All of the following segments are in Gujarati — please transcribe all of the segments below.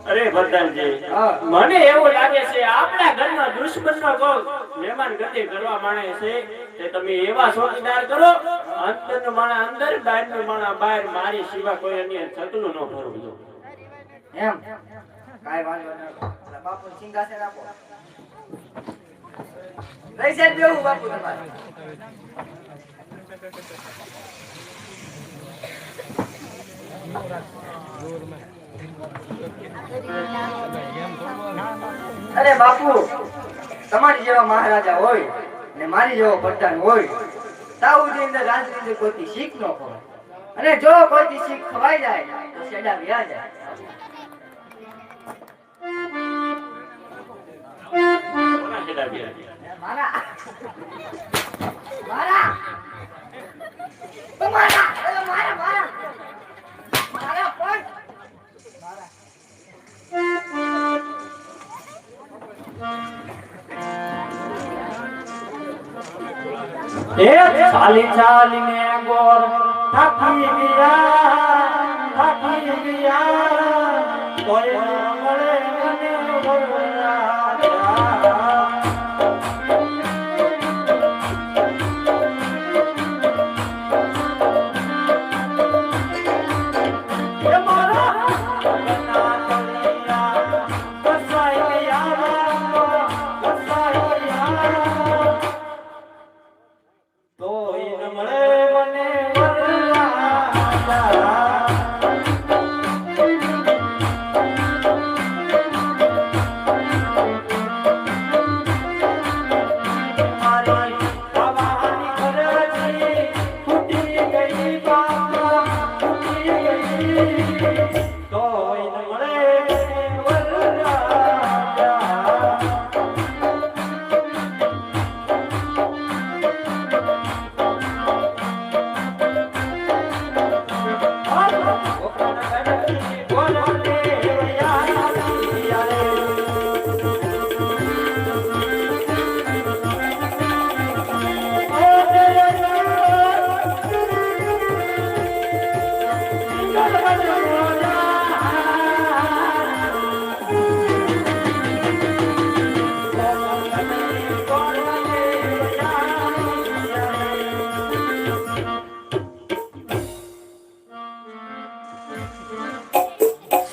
અરે ભરદાનજી, મને એવું લાગે છે આપણા ઘરમાં દુશ્મનનો કોઈ મહેમાન ગતિ કરવા માંગે છે તે તમે એવા ચોકીદાર કરો, અંદરનો માણા અંદર, બહારનો માણા બહાર, મારી સિવાય કોઈ અન્ય ચકલું ન ભરવું જો. એમ કાઈ વાંધો ન. બાપુ સિંહાસન આપો. લઈ જાય બેવું બાપુ તમારે. અરે બાપુ, તમારી જેવા મહારાજા હોય ને મારી જેવો પ્રધાન હોય, તાઉની અંદર રાજની અંદર કોઈ શીખ ન ખવાય, અને જો કોઈ શીખ ખવાઈ જાય તો સેડા વ્યા જાય. મારા મારા મારા મારા મારા મારા પણ એ ચાલી ચાલીને ગોર થાકી ગયા કોઈ ન મળે મને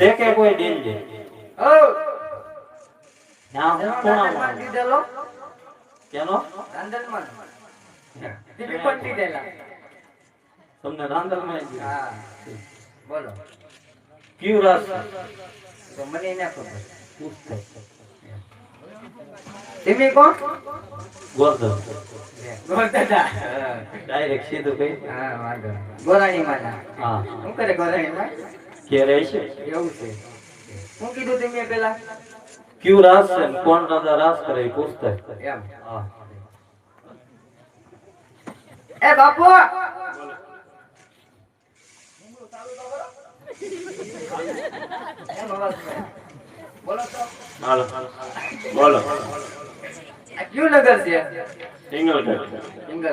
છે કે કોઈ દિન છે ઓ ના હું કોણ દીધેલો કેનો રાંદલમાં દીધી પણ દીધેલા તમને રાંધલ માં હા બોલો ક્યુ રાસ તો મને ના ખબર પૂછતો તમે કોણ ગોરધન ગોરદાદા ડાયરેક્ટ સીધું કહી હા વાંધો ગોરાણી માના હા શું કરે ગોરાણી માં કે રહે છે એવું છે શું કીધું તમે પેલા ક્યુ રાસ છે ને કોણ રાજા રાસ કરે એ પૂછતા એમ હા એ બાપુ એમ અવાજ કરે. બોલો તો હાલો બોલો આ કયું નગર છે સિંગલ સિંગલ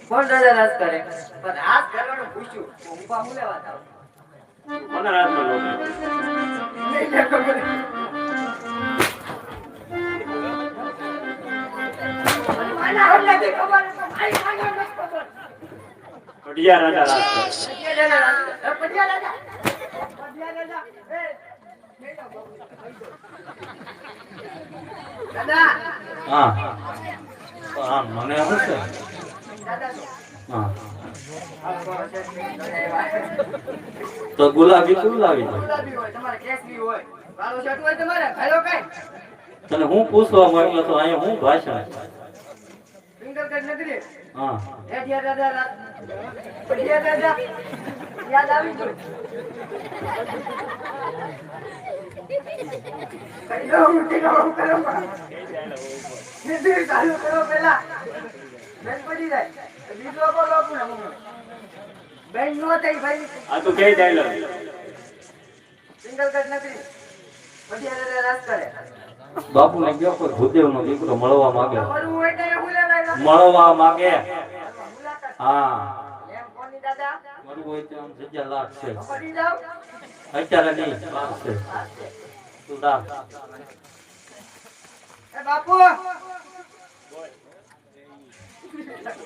કોણ રાજા રાજ કરે પણ રાજ કરવાનું પૂછ્યું તો હું પા હું લેવા જાઉં કોના રાતનો લોકો નહીં ને ખબર. મને હલ્લાથી ખબર છે, મારી આગળ નથી ખબર. પઢિયા રાજા રાજ કરે. પટિયા રાજા રાજ કરે. એ પટિયા રાજા. પટિયા રાજા. એ, બેઠો બાપુ. દાદા હા હા મને શું છે દાદા હા આ કોણ છે? તો ગુલાબી તું લાવી દે ગુલાબી હોય તમારે કેસરી હોય કાળો શર્ટ હોય તમારે ખાયો કઈ તને હું પૂછવા માંગ્યો તો અહીંયા હું ભાષણ સિંગલગઢ નગરી હા એઠિયા દાદા રાત પટિયા દાદા યાદ આવી ગયું કઈ હું ટીકાઓ કરો નીતિ ચાલુ કરો પેલા બેન પડી જાય બીજો બોલો પૂરા બેન નો થઈ ભાઈ આ તું કે ડાયલોગ સિંગલગઢ નગરી પટિયા દાદા રાત કરે બાપુ ને ગયો કોઈ ભૂદેવ નો દીકરો મળવા માંગે તમારું હોય તો હું લેવા આવ્યા મળવા માંગે મુલાકાત હા એમ કોની દાદા મળવું હોય તો આમ જગ્યા લાગશે પડી જાવ અત્યારે નહીં લાગશે તું રાખ એ બાપુ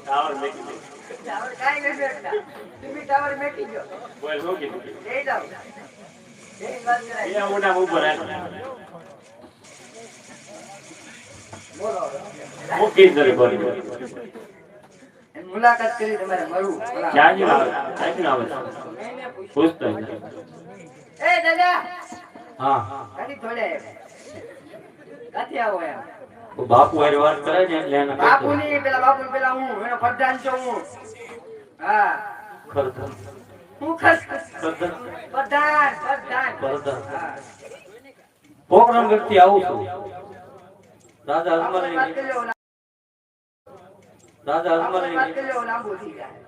ટાવર મેકી દે. ટાવર કાઈ નથી બેઠા તમે ટાવર મેકી ગયો બોલ શું કીધું જઈ જાવ જઈ વાત કરાય એ મોઢા ઉપર રાખ બોલો મૂકી જ નથી બોલી એની મુલાકાત કરી તમારે મળવું ક્યાંથી આવે ક્યાંથી આવે મેં પૂછ્યું પૂછતો જ નથી. એ દાદા હા કાથી થોડે કાથી આવો એમ તો બાપુ હારે વાત કરે ને એટલે એને બાપુ ની બાપુ પેલા હું એનો પ્રધાન છું હું હા ખરધર હું ખસ ખરધર પ્રધાન પ્રધાન ખરધર હા પોકરણ વ્યક્તિ આવું છું રાજા બાપુને વાત કરી અજમલ લો રાજા બાપુને વાત કરી અજમલ લો લાંબુ થઈ જાય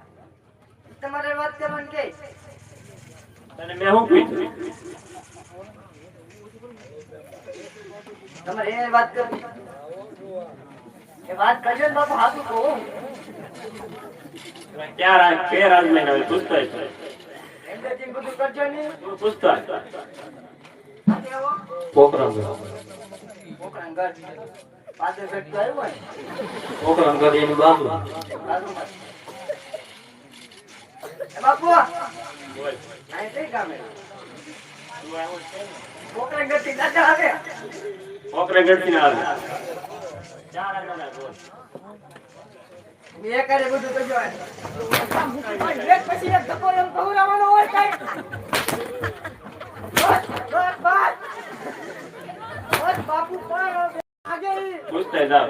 તમારે વાત કરવાની કે તને મેં શું કીધું તમારે એ વાત કરવી એ વાત કરજો ને બાપુ હાથું કહું ક્યાં રાજ કે રાજમાં હવે પૂછતો જ છે. એમનેથી બધું કરજો નહીં તું પૂછતો જ છે. હાથે આવો પોકરણ વ્યક્તિ મોકળા ઘર પાદર ઘર તો આવ્યો ને પોકરણ કરી એની બાજુ બાજુમાં. એ બાપુ બોલ અહીં કઈ ગામે તું આવો છે ને? મોકળા ઘર થી દાદા આવે પોકરે ગઢથી ના આવે ચાર રાજાના બોલ એ કરે બધું કરજો એક પછી એક ધક્કો એમ ખવડાવવાનો હોય કઈ બસ બસ બસ બસ બાપુ પર આગે પૂછતો જ આવ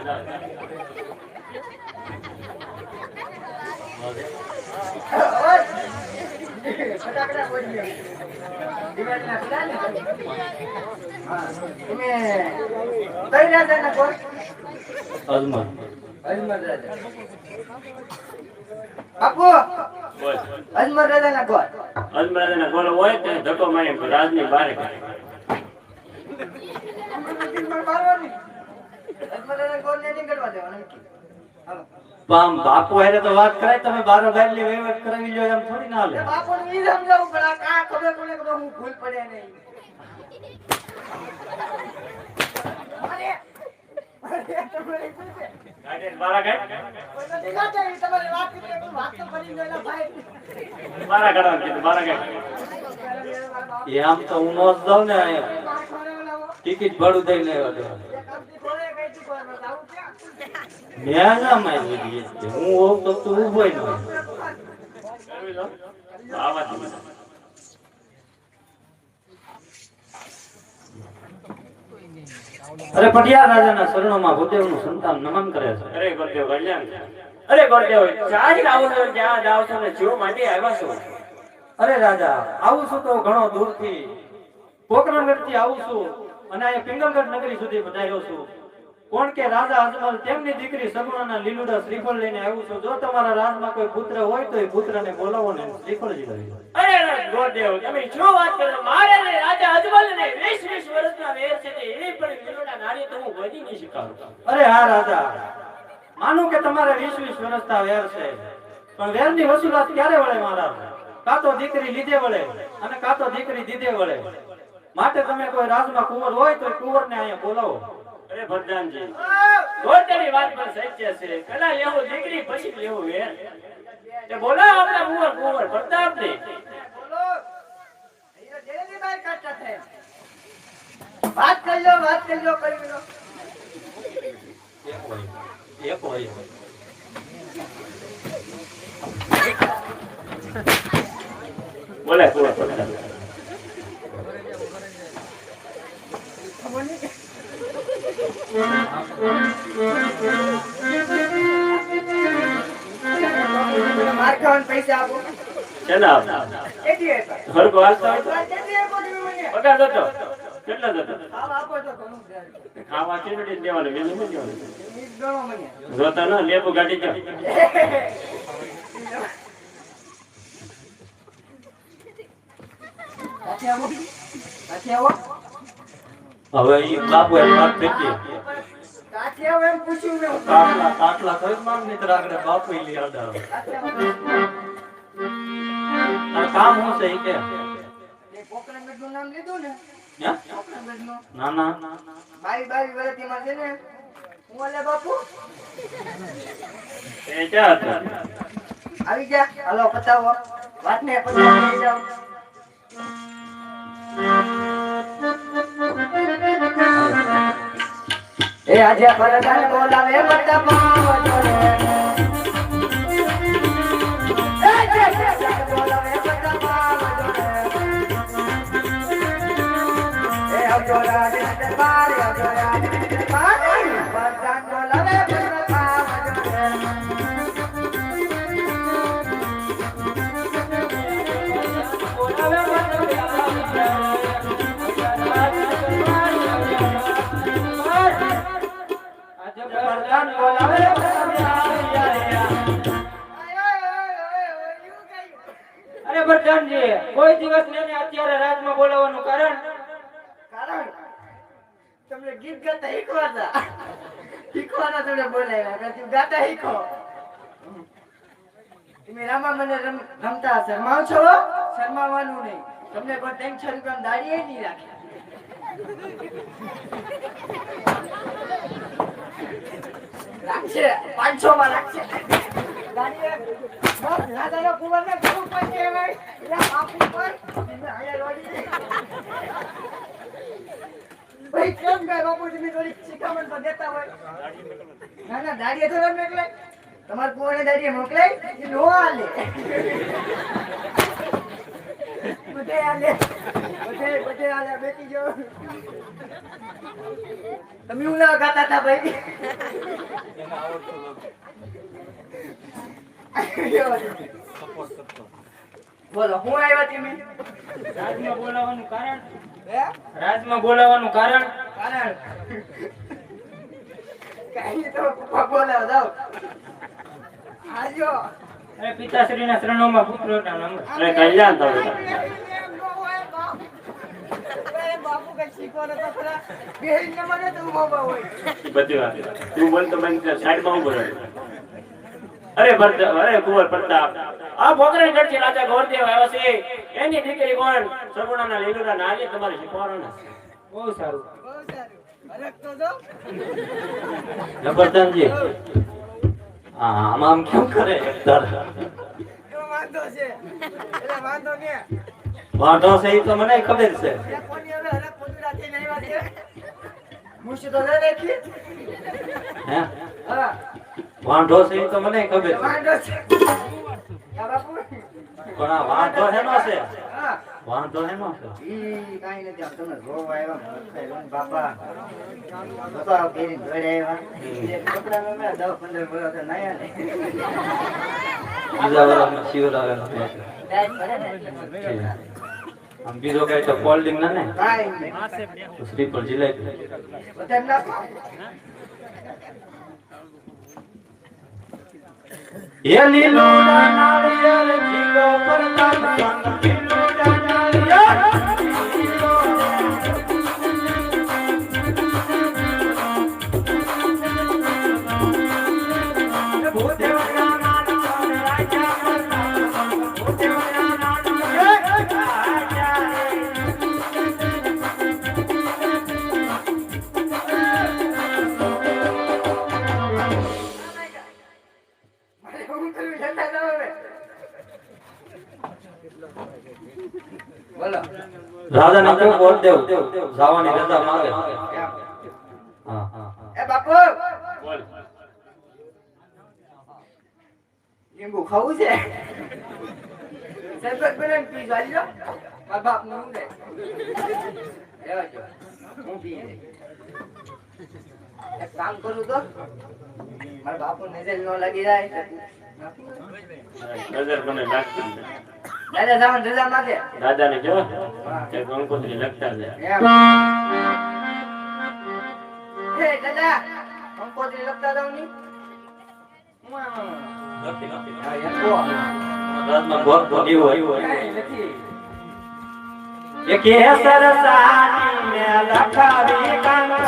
ફટાકડા પડી ગયા દિવાળીના ફટાકડા હા તમે કઈ રાજાના કોણ અજમલ અજમલ રાજા બાપુ બોલ અજમલ રાજાના કોણ અજમરાજાના ગોળ હોય તો ધક્કો મારી રાજની બહાર કાઢે. મારવાની અજમલ રાજાના કોણ ને નહીં કરવા દેવાના નક્કી. હાલો આમ બાપુ હારે તો વાત કરાય તમે બારો બારની વહીવટ કરાવી લ્યો એમ થોડી ના હાલે બાપુને ઈ સમજાવવું પડે આ કા ખબર પડે કે હું ભૂલ પડે નહીં અરે તમારે શું છે? કાઢે ને બહાર કાઢ. કોઈ નથી કાઢે, ઈ તમારી વાત કરી તો વાત તો કરી લો એના ભાઈ બહાર કાઢવાનું કીધું, બહાર કાઢ. એ આમ તો હું નો જ જાઉં ને અહીંયા ટિકિટ ભાડું દઈને આવ્યો મેં ના મારી દીધી હું હોઉં તો તું ઊભો ય ન હોય. આવા તમે. અરે પટિયા રાજાના શરણોમાં ભૂદેવનું સંતાન નમન કરે છે. અરે ગુરુદેવ કલ્યાણ. અરે ગુરુદેવ ચાજ આવો છો ત્યાં જ આવો છો ને જો માટે આવ્યા છો. અરે રાજા આવું છું તો ઘણો દૂરથી પોકરણગઢથી આવું છું અને અહીંયા પિંગલગઢ નગરી સુધી પધાર્યો છું. કોણ કે રાજા અજમલ તેમની દીકરી સગુણાના લીલુડા શ્રીફળ લઈને આવ્યું છું. જો તમારા રાજમાં કોઈ પુત્ર હોય તો એ પુત્રને બોલાવો ને શ્રીફળજી લઈ જાઓ. અરે ગુરુદેવ તમે શું વાત કરો મારે ને રાજા અજમલ ને 20 વર્ષના વેર છે તે એ પણ વિલોડા નારી તો હું વધી નહીં શીખાડું. અરે હા રાજા માનું કે તમારે 20 વર્ષના વેર છે પણ વેરની વસૂલાત ક્યારે વળે મહારાજ? કાં તો દીકરી લીધે વળે અને કાં તો દીકરી દીધે વળે. માટે તમે કોઈ રાજમાં કુંવર હોય તો કુંવરને અહીંયા બોલાવો. અરે ભરદાનજી ગોળતાની વાત પર સત્ય છે. પેલા લેવું દીકરી પછી લેવું વેર. તે બોલા આપણા કુંવર પ્રતાપને. બોલો અહીંયા જેની બાઈ કાઢતા થાય વાત કરી લો કરી લો. એક હોય બોલે કુંવર પ્રતાપ. માર ખાવાના પૈસા આપો ચલા કેટલી આપ્યા? ઘરકો હાલતા હોય તો કેટલી આપો તમે મને? પગાર જતો કેટલા જતો ખાવા આપો તો ઘણું છે. ખાવા ચીરડી દેવાનું બીજું શું દેવાનું? ઈ ગણો મને. જોતા ના લેબુ ગાડી જાવ. કાઠી આવો. કાઠી આવો. હવે ઈ બાપુ એમ વાત થઈ ગઈ. કાઠી આવો એમ પૂછ્યું મેં. કાટલા તો માંગ નહીં તો રાખડે બાપુ ઈ લઈ આડા. કાઠી આવો. અને કામ શું છે ઈ કે? એ પોકરણગઢનું નામ લીધું ને? હે? પોકરણગઢનું. ના ના 22 વર્ષથી છે ને હું ઓલે બાપુ એ ક્યાં હતા? આવી જા. હાલો પતાવો વાતને પતાવી જાઓ. એ આજે પરદાન બોલાવે બતા પાવ જોડે. એ આજે પરદાન બોલાવે બતા પાવ જોડે. એ આવજો રાજ દરબાર આવજો રાજ દરબાર પરદાન બોલાવે બતા પાવ જોડે. પ્રધાન બોલાવે અરે પ્રધાનજી કોઈ દિવસ ને અત્યારે રાજમાં બોલાવવાનું કારણ કારણ તમને ગીત ગાતા શીખવાના તમને બોલાવ્યા નથી ગાતા શીખો. તમે રામા મને રમતા શરમાવ છો? શરમાવાનું નહીં. તમને કોઈ ટેન્શન કામ દાડીએ નહીં રાખે. રાખશે 500 માં રાખશે. દાડીએ બસ રાજાનો કુંવરને ઘણું પૈસે હોય એટલે બાપુ પર અહીંયા રોડી. ભાઈ કેમ ગાય બાપુ તમે થોડી શિખામણ તો દેતા હોય. ના ના દાડીએ થોડા મોકલાય. તમાર કુંવરને દાડીએ મોકલાય એ નો હાલે. બધે હાલે બેટી જો. તમે હું ના ગાતા હતા ભાઈ. બોલો હું આવ્યા તમે? રાજમાં બોલાવવાનું કારણ હે? રાજમાં બોલાવવાનું કારણ કારણ કઈ તો પપ્પા બોલાવ જાવ. આજો અરે પિતાશ્રીના શરણોમાં પુત્રોના નામ અરે કલ્યાણ થયું. બાપુ કઈ શીખવાનો તો ખરા. બેહીને મને તો મોબા હોય. બધી વાત તું બોલ તો બંધ કર. સાઈડમાં ઉભો રહે. અરે કુંવર પ્રતાપ આ પોકરણગઢ થી રાજા ગોરદેવ આવ્યા છે. એની દીકરી કોણ? સગુણાના લીલુડા નારી તમારે શીખવાડવાના છે. બહુ સારું. બહુ સારું. હરખ તો જો. જબરદસ્તજી આમ આમ કેમ કરે? એનો વાંધો છે. એટલે વાંધો ને વાંઢો છે ઈ તો મને ખબર છે. કોની હવે હરખ પોતુડા થઈને આવ્યા છે? મૂછ તો લઈ રાખી. હે હા, વાંઢો છે ઈ તો મને ખબર છે. વાંઢો છે. યા બાપુ. પણ આ વાંઢો હેનો છે? હા. વાંઢો હેનો છે? ઈ કાંઈ નથી. આમ તમે જોવા આવ્યા, મૂર્ખાઈ લો ને બાપા. બાપા પહેરીને ઘરે આવ્યા. એ કપડામાં મેં 10-15 વર્ષ નાયા ને. બીજા વાળામાં શિવરાવેલો છે. ડાયટ કરે ને. આમ બીજો કઈ તો કોલ્ડિંગ ના ને કાંઈ નહીં. તો શ્રીફળ જિલેબી. વધારે નાખો. એ લીલુડા નાળિયેર જીગો પરતાપ સંગ લીલુડા નાળિયેર ભૂદેવના નાના રાજા પરતાપ ભૂદેવના નાના રાજા મારે હું કર્યું જતા જાવ હવે. બોલો. રાજાને કેવું બોલ દેવ જવાની રજા માંગે. હા હા એ બાપુ, બોલ. લીંબુ ખાવું છે? શરબત બનાવીને પી જાજો. મારા બાપનું હું છે. લેવા જો. હું પી લઈશ. એક કામ કરું તો મારા બાપુ નજર ન લાગી જાય. નજર મને લાગતી નથી. દાદા સામાન રજા માંગે. દાદાને કહો કે કંકોત્રી લખતા જાય. એમ. એ દાદા, કંકોત્રી લખતા જાવ ની. નથી નથી હા, એમ કહો. રાજમાં ભોગ ભોગી હોય કાંઈ નથી. એ કેસર સાની મે લખાવી કંકોત્રી લખાવી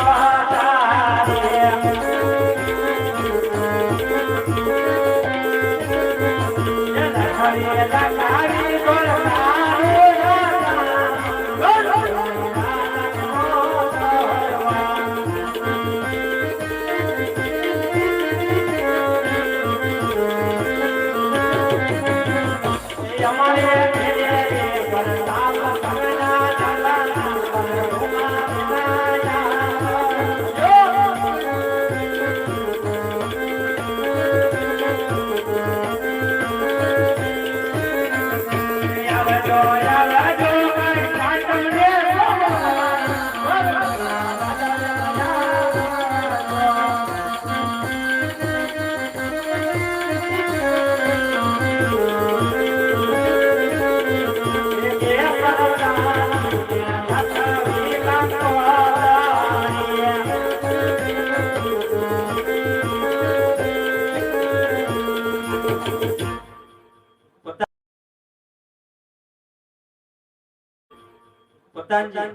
પતાંજી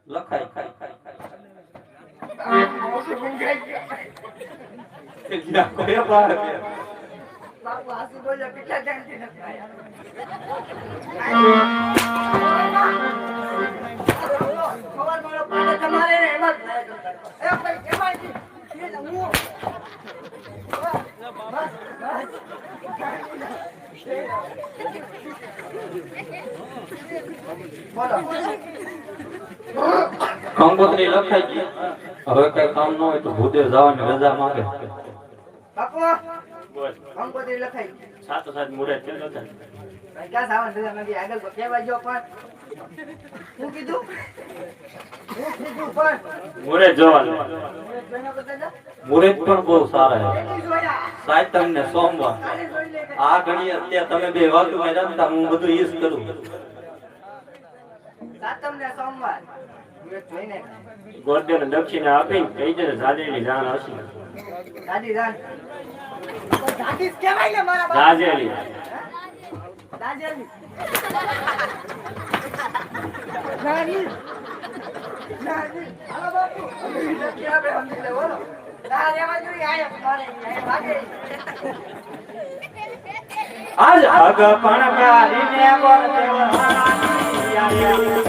લખાય જ્યાં કોઈ બહાર ગયા. બાપુ આસુ બોલ્યો કેટલા ટાઈમથી નથી આયા. ખબર મારો પાડે તમારે ને એમાં જ થાય કરતા. એ ભાઈ એમાં જ એ તો હું. બોલો. કંકોત્રી લખાઈ ગઈ. હવે કઈ કામ ન હોય તો ભૂદેવ જવાની રજા માંગે. બાપુ બોલ. કંકોત્રી લખાઈ. સાતો સાત મુહૂર્ત કેટલો થાય? ભાઈ ક્યાં સાવન રજા માંગી આગળ તો કહેવા જો પણ હું કીધું પણ મુહૂર્ત જોવાનું. જોઈને બતાજો. મુહૂર્ત પણ બહુ સારા છે. કેટલી જોયા? સાતમ ને સોમવાર કાલે જોઈ લે. આ ઘડી અત્યારે તમે બે વાતું માં રમતા હું બધું ઈજ કરું. સાતમ ને સોમવાર જોઈને ગોરદેવને દક્ષિણા આપીને કહી દે જાજેલી જાણ હશે. દાદી રાન દાદી જ કહેવાય ને મારા બાપ. જાજેલી. દાદી નાની નાની હાલો બાપુ કે આપણે સમજી લે બોલો ના રેવા જોઈએ આયા મારે આયા ભાગે આજ અગ પણ કારીને ગોરદેવ રાણી આયા.